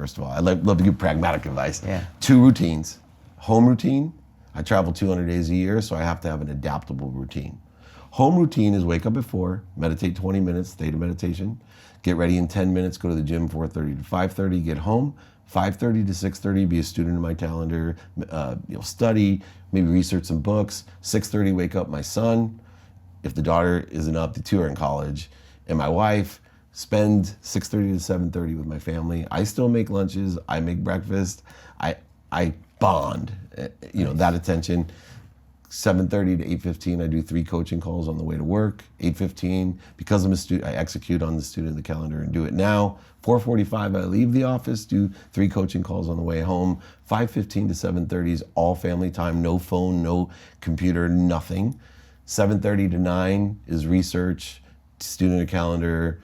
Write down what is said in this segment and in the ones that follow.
first of all. I love to give pragmatic advice. Yeah. 2 routines. Home routine. I travel 200 days a year, so I have to have an adaptable routine. Home routine is wake up at 4, meditate 20 minutes, state of meditation, get ready in 10 minutes, go to the gym 4:30 to 5:30, get home, 5:30 to 6:30, be a student in my calendar, study, maybe research some books, 6:30 wake up my son. If the daughter isn't up, the 2 are in college, and my wife, spend 6:30 to 7:30 with my family. I still make lunches, I make breakfast, I bond, that attention. 7:30 to 8:15, I do 3 coaching calls on the way to work. 8:15, because I'm a student, I execute on the student in the calendar and do it now. 4:45, I leave the office, do 3 coaching calls on the way home. 5:15 to 7:30 is all family time, no phone, no computer, nothing. 7:30 to 9 is research, student in the calendar,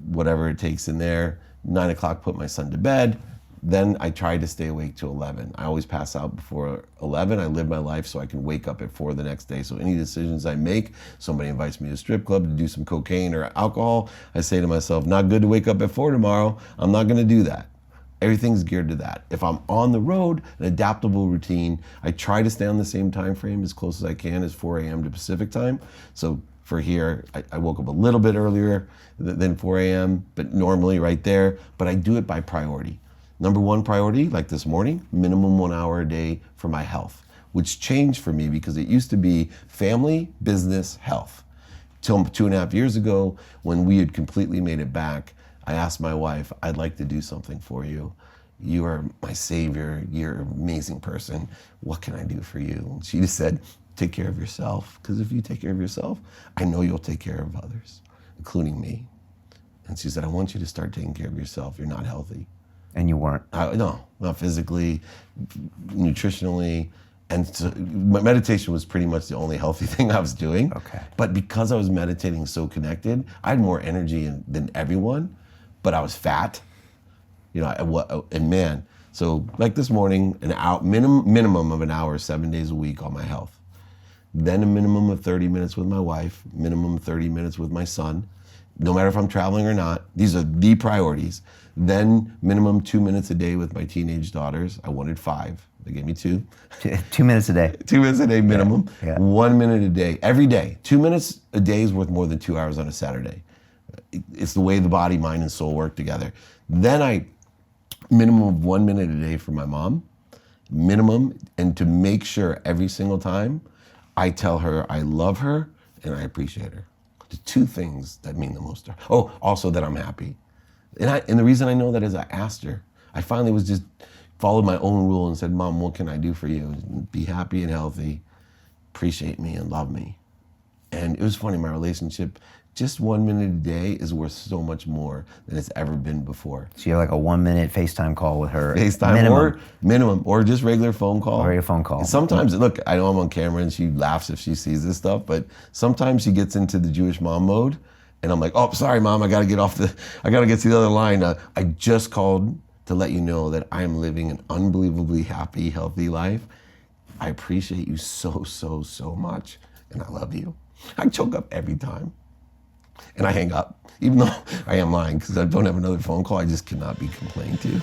whatever it takes in there. 9 o'clock, put my son to bed. Then I try to stay awake till 11. I always pass out before 11. I live my life so I can wake up at 4 the next day. So any decisions I make, somebody invites me to a strip club to do some cocaine or alcohol, I say to myself, not good to wake up at 4 tomorrow. I'm not gonna do that. Everything's geared to that. If I'm on the road, an adaptable routine, I try to stay on the same time frame as close as I can as 4 a.m. to Pacific time. So for here, I woke up a little bit earlier than 4 a.m., but normally right there, but I do it by priority. Number 1 priority, like this morning, minimum 1 hour a day for my health, which changed for me because it used to be family, business, health. Till 2.5 years ago, when we had completely made it back, I asked my wife, I'd like to do something for you. You are my savior, you're an amazing person. What can I do for you? And she just said, take care of yourself, because if you take care of yourself, I know you'll take care of others, including me. And she said, I want you to start taking care of yourself. You're not healthy. And you weren't? No, not physically, nutritionally, and so my meditation was pretty much the only healthy thing I was doing. Okay. But because I was meditating so connected, I had more energy than everyone, but I was fat, and man, so like this morning, an hour, minimum of an hour, 7 days a week on my health. Then a minimum of 30 minutes with my wife, minimum of 30 minutes with my son, no matter if I'm traveling or not. These are the priorities. Then minimum 2 minutes a day with my teenage daughters. I wanted 5. They gave me 2. 2 minutes a day. 2 minutes a day minimum. Yeah. 1 minute a day, every day. 2 minutes a day is worth more than 2 hours on a Saturday. It's the way the body, mind, and soul work together. Then minimum of 1 minute a day for my mom, minimum, and to make sure every single time I tell her I love her and I appreciate her. The 2 things that mean the most to her. Oh, also that I'm happy. And the reason I know that is I asked her. I finally followed my own rule and said, Mom, what can I do for you? Be happy and healthy, appreciate me and love me. And it was funny, my relationship, just 1 minute a day is worth so much more than it's ever been before. So you have like a 1 minute FaceTime call with her? FaceTime minimum, or just regular phone call. Or regular phone call. And sometimes, look, I know I'm on camera and she laughs if she sees this stuff, but sometimes she gets into the Jewish mom mode and I'm like, oh, sorry, Mom, I gotta get to the other line. I just called to let you know that I am living an unbelievably happy, healthy life. I appreciate you so, so, so much, and I love you. I choke up every time, and I hang up, even though I am lying because I don't have another phone call. I just cannot be complained to.